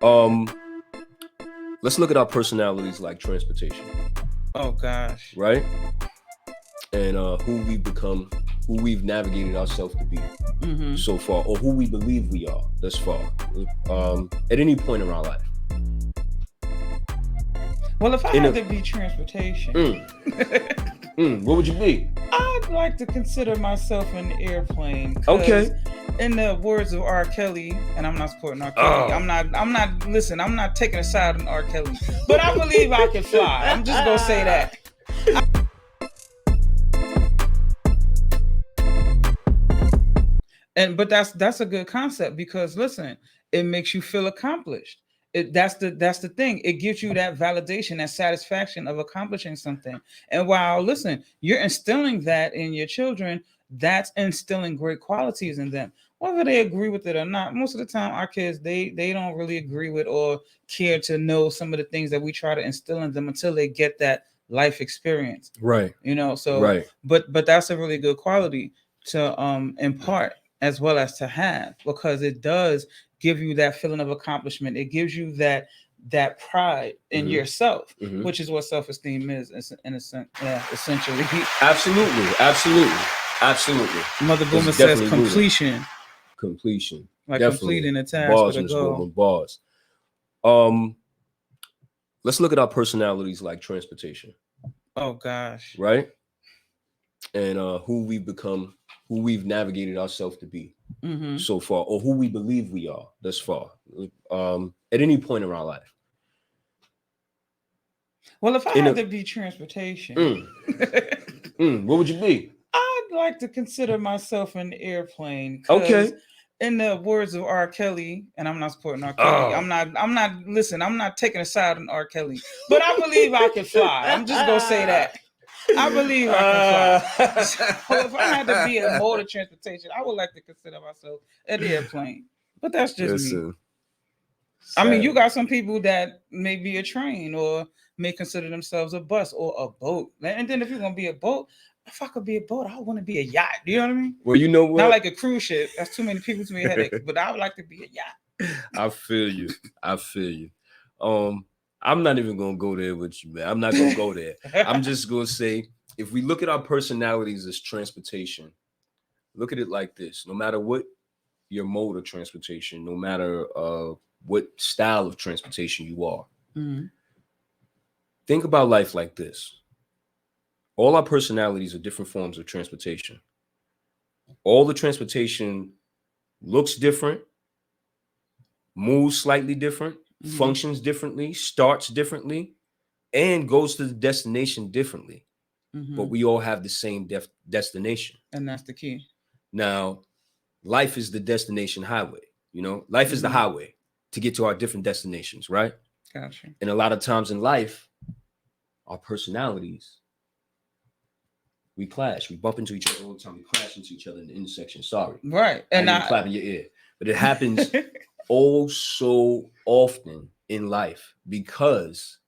Um, let's look at our personalities like transportation, Oh gosh. right? And who we've become, who we've navigated ourselves to be Mm-hmm. so far, or who we believe we are thus far, at any point in our life. Well, if I In had a, to be transportation, what would you be? I'd like to consider myself an airplane. 'Cause Okay. in the words of R. Kelly, and I'm not supporting R. Oh. Kelly. I'm not. Listen, I'm not taking a side on R. Kelly, but I believe I can fly. I'm just gonna say that. But that's a good concept because listen, it makes you feel accomplished. That's the thing. It gives you that validation, that satisfaction of accomplishing something. And while listen, you're instilling that in your children, that's instilling great qualities in them. Whether they agree with it or not, most of the time our kids they don't really agree with or care to know some of the things that we try to instill in them until they get that life experience. Right. So Right. but that's a really good quality to impart as well as to have because it does give you that feeling of accomplishment. It gives you that pride in yourself, which is what self-esteem is in a sense. Yeah, essentially. Absolutely. Mother Boomer says completion. Completion. Like definitely. completing a task Bars, with a Miss goal. Woman, bars. Let's look at our personalities like transportation. Oh gosh. Right? And who we've become, who we've navigated ourselves to be so far, or who we believe we are thus far, at any point in our life. Well, if I had to be transportation, what would you be? I'd like to consider myself an airplane. Okay. In the words of R. Kelly, and I'm not supporting R. Kelly. Oh. I'm not. Listen, I'm not taking a side on R. Kelly, but I believe I can fly. I'm just gonna say that. I believe I can fly. So if I had to be a mode of transportation, I would like to consider myself an airplane. But that's just me. I mean, you got some people that may be a train or may consider themselves a bus or a boat. And then if you're gonna be a boat, if I could be a boat, I want to be a yacht. Do you know what I mean? Well, you know what? Not like a cruise ship. That's too many people to be a headache. But I would like to be a yacht. I feel you. I'm not even gonna go there with you, man. I'm not gonna go there. I'm just gonna say, if we look at our personalities as transportation, look at it like this: no matter what your mode of transportation, no matter what style of transportation you are, think about life like this. All our personalities are different forms of transportation. All the transportation looks different, moves slightly different, functions differently, starts differently, and goes to the destination differently. But we all have the same destination. And that's the key. Now, life is the destination highway. Life is the highway to get to our different destinations, right? Gotcha. And a lot of times in life, our personalities, we clash. We bump into each other all the time. We crash into each other in the intersection. Sorry. Right. And I'm clapping your ear. But it happens oh so often in life because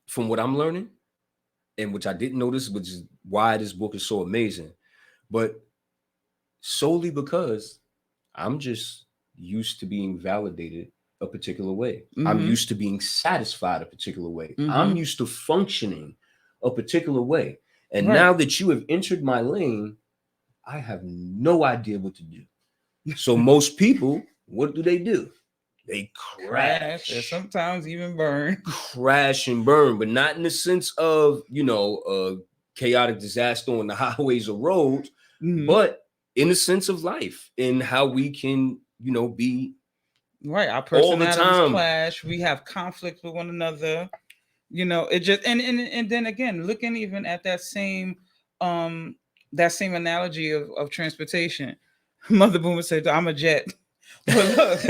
from what I'm learning, and which I didn't notice, which is why this book is so amazing, but solely because I'm just used to being validated a particular way. I'm used to being satisfied a particular way. I'm used to functioning a particular way. And now that you have entered my lane, I have no idea what to do. So most people, what do? They crash. And sometimes even burn. Crash and burn, but not in the sense of, a chaotic disaster on the highways or roads, but in the sense of life and how we can, be right. Our personalities clash. We have conflict with one another. It just and then again, looking even at that same analogy of transportation. Mother Boomer said, "I'm a jet." But look,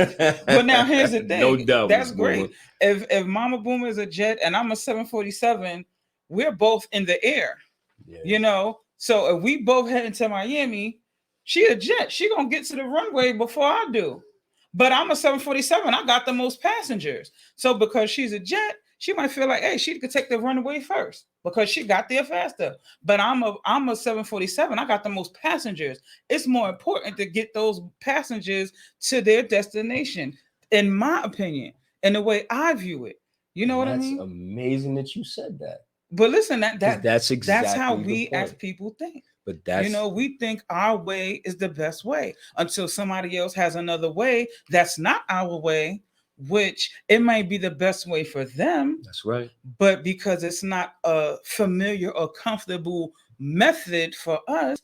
but now here's the thing. No doubt, that's great. If Mama Boomer is a jet and I'm a 747, we're both in the air. Yeah. So if we both head into Miami, she a jet. She gonna get to the runway before I do. But I'm a 747. I got the most passengers. So because she's a jet, she might feel like, hey, she could take the runaway first because she got there faster. But I'm a 747. I got the most passengers. It's more important to get those passengers to their destination, in my opinion, and the way I view it. You know what I mean? That's amazing that you said that. But listen, That's exactly that's how the we as point. people think. But that's, You know, we think our way is the best way until somebody else has another way that's not our way, which it might be the best way for them, that's right. but because it's not a familiar or comfortable method for us,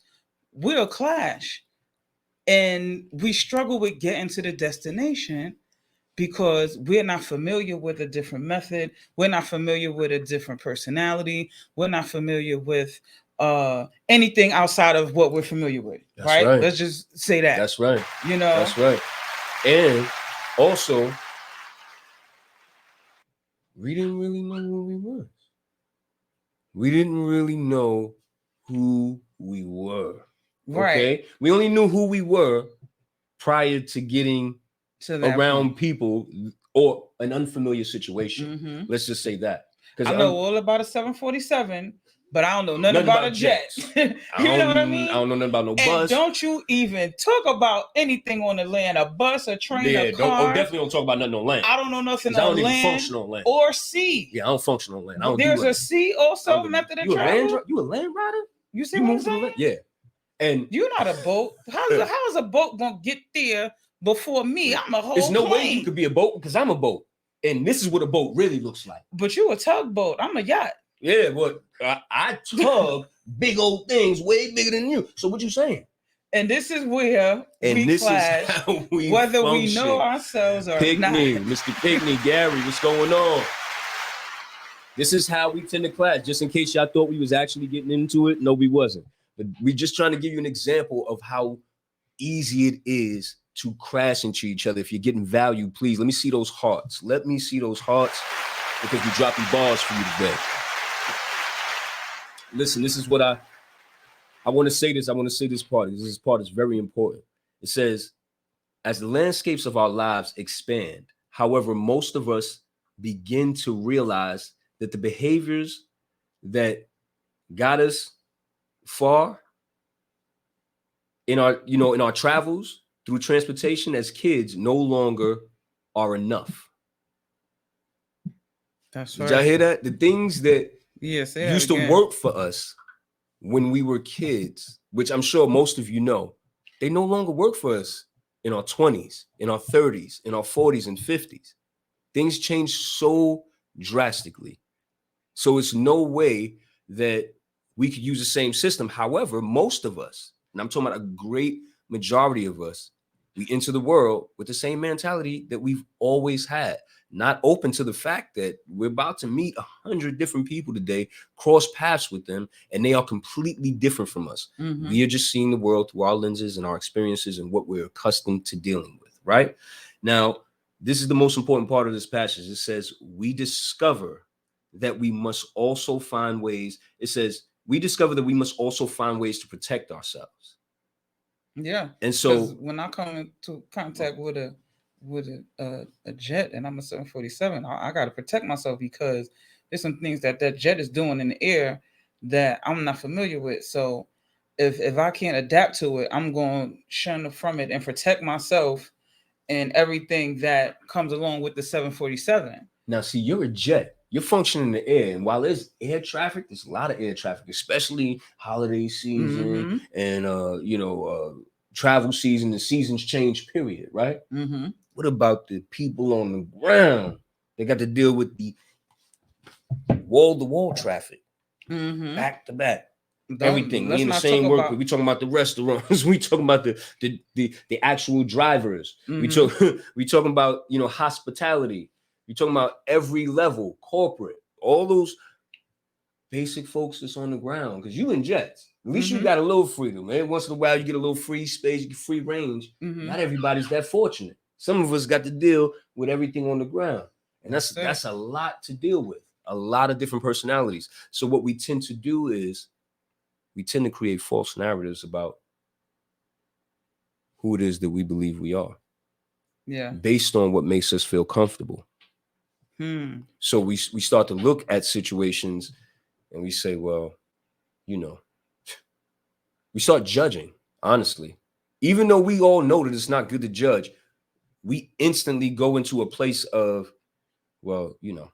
we'll clash. And we struggle with getting to the destination because we're not familiar with a different method. We're not familiar with a different personality. We're not familiar with anything outside of what we're familiar with. That's right? right. Let's just say that. That's right. You know, That's right. And also, we didn't really know who we were. We didn't really know who we were. right? Okay. We only knew who we were prior to getting To that around point. people or an unfamiliar situation. Mhm. Let's just say that. Because I know all about a 747, but I don't know nothing Nothing about about a jet. jets. You know what I mean? I don't know nothing about no And bus. don't you even talk about anything on the land, a bus, a train, Yeah, a car. definitely don't talk about nothing on land. I don't know nothing 'Cause I on don't even land function on land. or sea. Yeah, I don't function on land. I don't There's do a land. sea I also don't do- method of you a land travel. you a land rider? You see You what I'm move to the saying? land? Yeah. And You're not a boat. How is a boat gonna get there before me? I'm a whole there's no way plane. you could be a boat because I'm a boat. And this is what a boat really looks like. But you a tugboat. I'm a yacht. Yeah, but I tug big old things way bigger than you. So what you saying? And this is where And we this clash, is how we whether function. we know ourselves or Pickney, not. Mr. Pickney, Gary, what's going on? This is how we tend to clash. Just in case y'all thought we was actually getting into it, no, we wasn't. But we just trying to give you an example of how easy it is to crash into each other. If you're getting value, please let me see those hearts. Let me see those hearts because we dropping bars for you today. Listen, this is what I want to say this. I want to say this part. This part is very important. It says, as the landscapes of our lives expand, however, most of us begin to realize that the behaviors that got us far in our travels through transportation as kids no longer are enough. That's Did y'all hear that? The things that used to work for us when we were kids, which I'm sure most of you know, they no longer work for us in our 20s, in our 30s, in our 40s and 50s. Things change so drastically. So it's no way that we could use the same system. However, most of us, and I'm talking about a great majority of us, we enter the world with the same mentality that we've always had, not open to the fact that we're about to meet 100 different people today, cross paths with them, and they are completely different from us. Mhm. We are just seeing the world through our lenses and our experiences and what we're accustomed to dealing with, right? Now, this is the most important part of this passage. It says, we discover that we must also find ways. It says, we discover that we must also find ways to protect ourselves. Yeah. And so when I come into contact with a jet and I'm a 747, I got to protect myself because there's some things that jet is doing in the air that I'm not familiar with. So if I can't adapt to it, I'm going to shun from it and protect myself and everything that comes along with the 747. Now, see, you're a jet. You're functioning in the air. And while there's air traffic, there's a lot of air traffic, especially holiday season and, travel season. The seasons change, period, right? Mm-hmm. What about the people on the ground? They got to deal with the wall-to-wall traffic, back to back. Everything. We in the same work. We talking about the restaurants. We talking about the actual drivers. We talking about hospitality. We talking about every level, corporate, all those basic folks that's on the ground. Because you in jets, at least you got a little freedom, man. Once in a while, you get a little free space, you get free range. Not everybody's that fortunate. Some of us got to deal with everything on the ground, and that's a lot to deal with. A lot of different personalities. So what we tend to do is we tend to create false narratives about who it is that we believe we are. Yeah. Based on what makes us feel comfortable. So we start to look at situations and we say, well, you know, we start judging, honestly. Even though we all know that it's not good to judge, we instantly go into a place of, well, you know,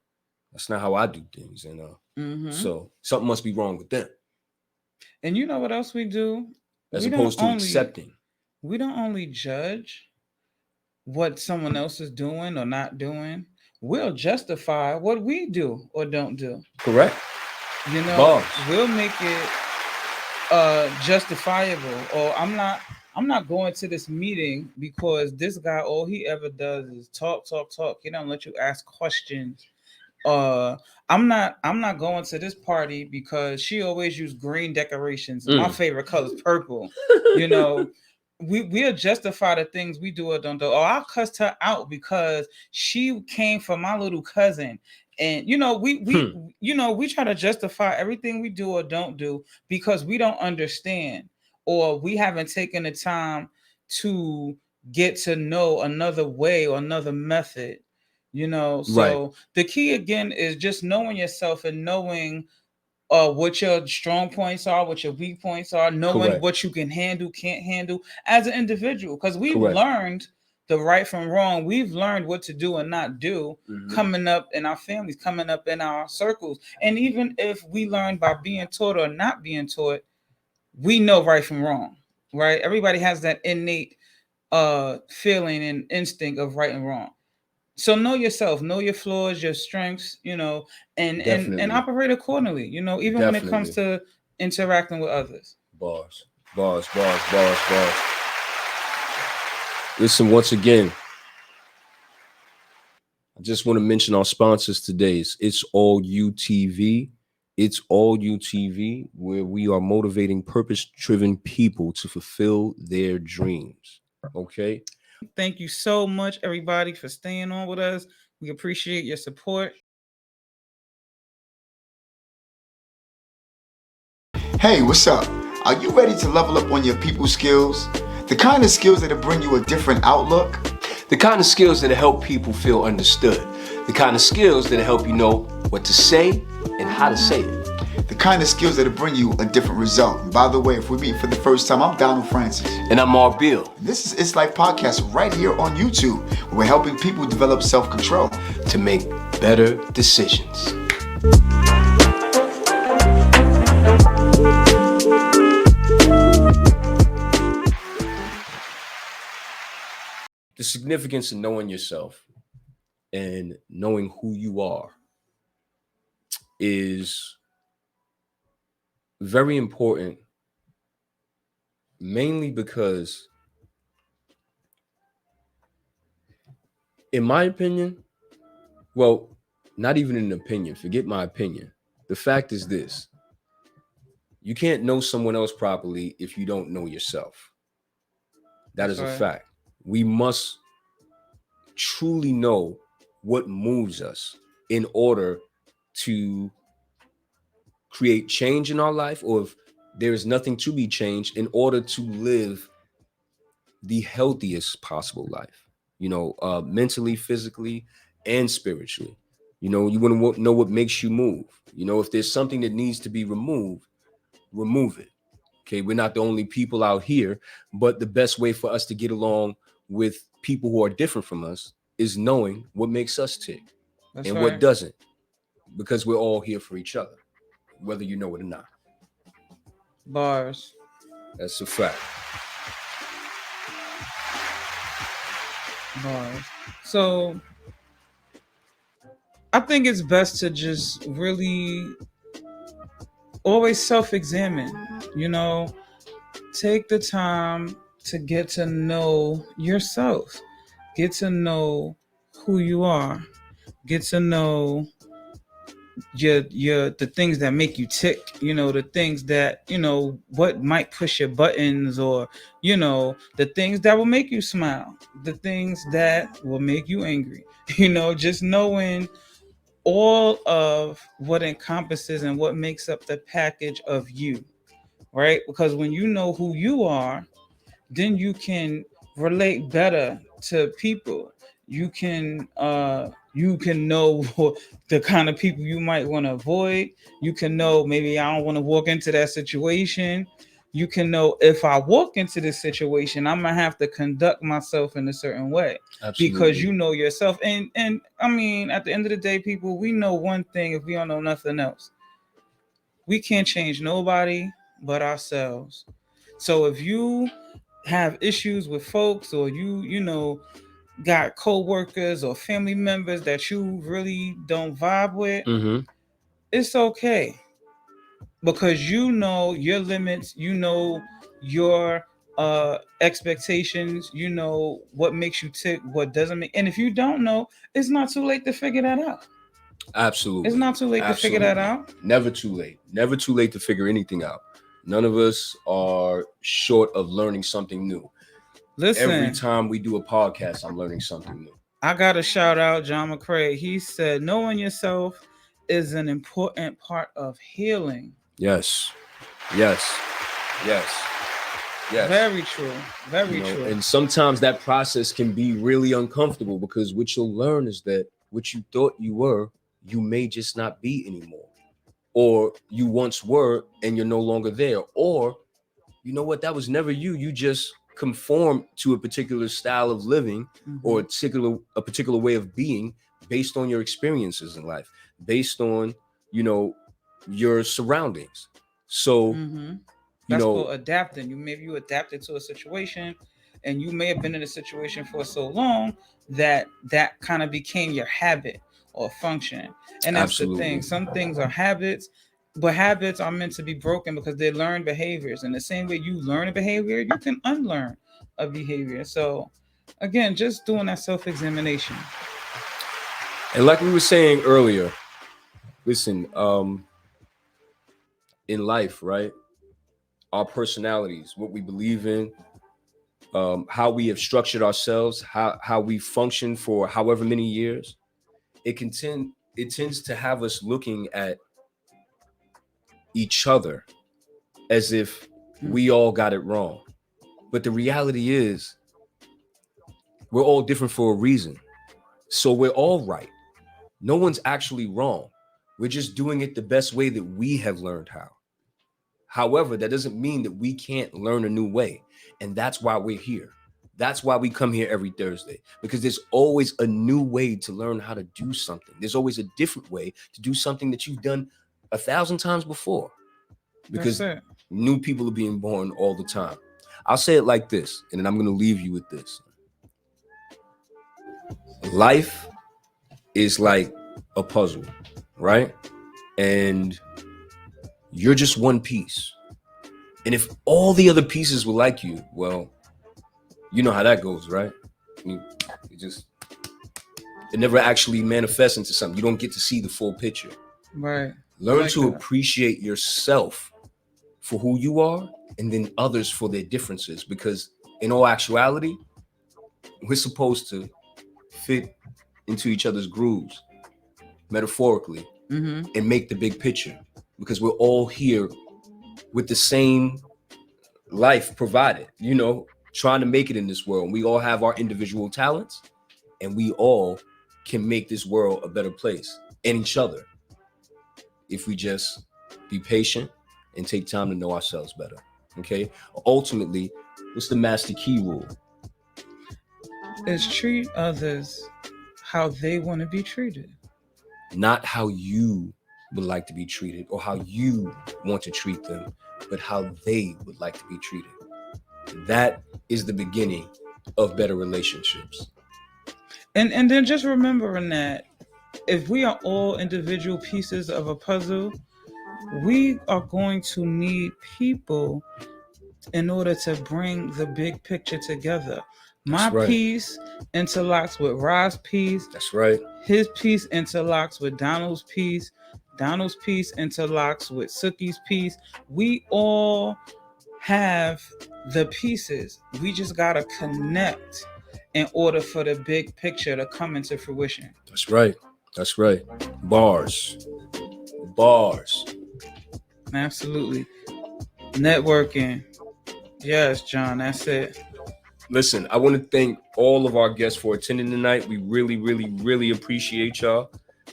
that's not how I do things. And so something must be wrong with them. And you know what else we do? As We don't opposed to only accepting. we don't only judge what someone else is doing or not doing. We'll justify what we do or don't do. Correct. You know, Bars. we'll make it justifiable. Or I'm not going to this meeting because this guy, all he ever does is talk. He don't let you ask questions. I'm not going to this party because she always use green decorations. My favorite color is purple. You know, we'll justify the things we do or don't do. Or I cussed her out because she came for my little cousin. And you know, we try to justify everything we do or don't do because we don't understand, or we haven't taken the time to get to know another way or another method. You know, so the key again is just knowing yourself and knowing what your strong points are, what your weak points are, knowing what you can handle, can't handle as an individual. Because we've learned the right from wrong. We've learned what to do and not do coming up in our families, coming up in our circles. And even if we learn by being taught or not being taught, we know right from wrong, right? Everybody has that innate feeling and instinct of right and wrong. So know yourself, know your flaws, your strengths, you know, and operate accordingly, you know, even when it comes to interacting with others. Bars. Listen, once again, I just want to mention our sponsors today. It's All You TV. It's All You TV, where we are motivating purpose-driven people to fulfill their dreams. Okay? Thank you so much, everybody, for staying on with us. We appreciate your support. Hey, what's up? Are you ready to level up on your people skills? The kind of skills that'll bring you a different outlook? The kind of skills that'll help people feel understood. The kind of skills that'll help you know what to say and how to say it. The kind of skills that'll bring you a different result. And by the way, if we meet for the first time, I'm Donald Francis. And I'm Mark Beal. This is It's Life Podcast right here on YouTube. We're helping people develop self-control to make better decisions. The significance of knowing yourself and knowing who you are is very important, mainly because, in my opinion, well, not even an opinion, forget my opinion. The fact is this: you can't know someone else properly if you don't know yourself. That is a fact. We must truly know what moves us in order to create change in our life, or if there is nothing to be changed, in order to live the healthiest possible life, you know, mentally, physically, and spiritually. You know, you want to know what makes you move. You know, if there's something that needs to be removed, remove it. Okay, we're not the only people out here, but the best way for us to get along with people who are different from us is knowing what makes us tick and what doesn't, because we're all here for each other, whether you know it or not. Bars. That's a fact. Bars. So I think it's best to just really always self-examine, you know, take the time to get to know yourself, get to know who you are, get to know your the things that make you tick, you know, the things that, you know, what might push your buttons, or, you know, the things that will make you smile, the things that will make you angry, you know, just knowing all of what encompasses and what makes up the package of you, right? Because when you know who you are, then you can relate better to people. you can know the kind of people you might want to avoid. You can know maybe I don't want to walk into that situation. You can know if I walk into this situation, I'm gonna have to conduct myself in a certain way. Absolutely. Because you know yourself. And I mean, at the end of the day, people, we know one thing if we don't know nothing else. We can't change nobody but ourselves. So if you have issues with folks, or you know, got co-workers or family members that you really don't vibe with, Mm-hmm. it's okay. Because you know your limits, you know your expectations, you know what makes you tick, what doesn't make. And if you don't know, it's not too late to figure that out. Absolutely. It's not too late to figure that out. Never too late. Never too late to figure anything out. None of us are short of learning something new. Listen, Every time we do a podcast, I'm learning something new. I gotta shout out John McCrae. He said knowing yourself is an important part of healing. Yes. Yes. Yes. Yes. Very true. Very true. And sometimes that process can be really uncomfortable, because what you'll learn is that what you thought you were, you may just not be anymore. Or you once were and you're no longer there. Or, you know what, that was never you. You just conform to a particular style of living, or a particular way of being, based on your experiences in life, based on, you know, your surroundings. So that's you know, called adapting. You adapted to a situation, and you may have been in a situation for so long that kind of became your habit or function. And that's Absolutely. the thing. Some things are habits, but habits are meant to be broken because they're learned behaviors. And the same way you learn a behavior, you can unlearn a behavior. So again, just doing that self-examination. And like we were saying earlier, listen, in life, right? Our personalities, what we believe in, how we have structured ourselves, how we function for however many years, it tends to have us looking at each other as if we all got it wrong. But the reality is, we're all different for a reason. So we're all right. No one's actually wrong. We're just doing it the best way that we have learned how. However, that doesn't mean that we can't learn a new way. And that's why we're here. That's why we come here every Thursday, because there's always a new way to learn how to do something. There's always a different way to do something that you've done 1,000 times before, because new people are being born all the time. I'll say it like this, and then I'm going to leave you with this. Life is like a puzzle, right? And you're just one piece. And if all the other pieces were like you, well, you know how that goes, right? I mean, it never actually manifests into something. You don't get to see the full picture. Right. Learn to appreciate yourself for who you are, and then others for their differences. Because in all actuality, we're supposed to fit into each other's grooves, metaphorically, and make the big picture. Because we're all here with the same life provided, you know, trying to make it in this world. We all have our individual talents, and we all can make this world a better place, and each other, if we just be patient and take time to know ourselves better. Okay. Ultimately, what's the master key rule? Is treat others how they want to be treated, not how you would like to be treated or how you want to treat them, but how they would like to be treated. That is the beginning of better relationships. And then just remembering that if we are all individual pieces of a puzzle, we are going to need people in order to bring the big picture together. My piece interlocks with Rod's piece. That's right. His piece interlocks with Donald's piece. Donald's piece interlocks with Suki's piece. We all have the pieces. We just gotta connect in order for the big picture to come into fruition. That's right. That's right. Bars. Absolutely. Networking. Yes, John, that's it. Listen, I want to thank all of our guests for attending tonight. We really, really, really appreciate y'all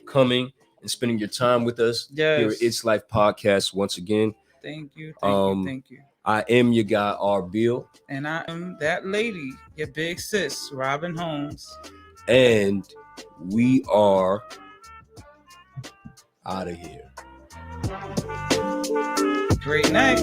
coming and spending your time with us here at Yes. It's Life Podcast once again. Thank you. Thank you. I am your guy, R. Bill. And I am that lady, your big sis, Robin Holmes. And we are out of here. Great night.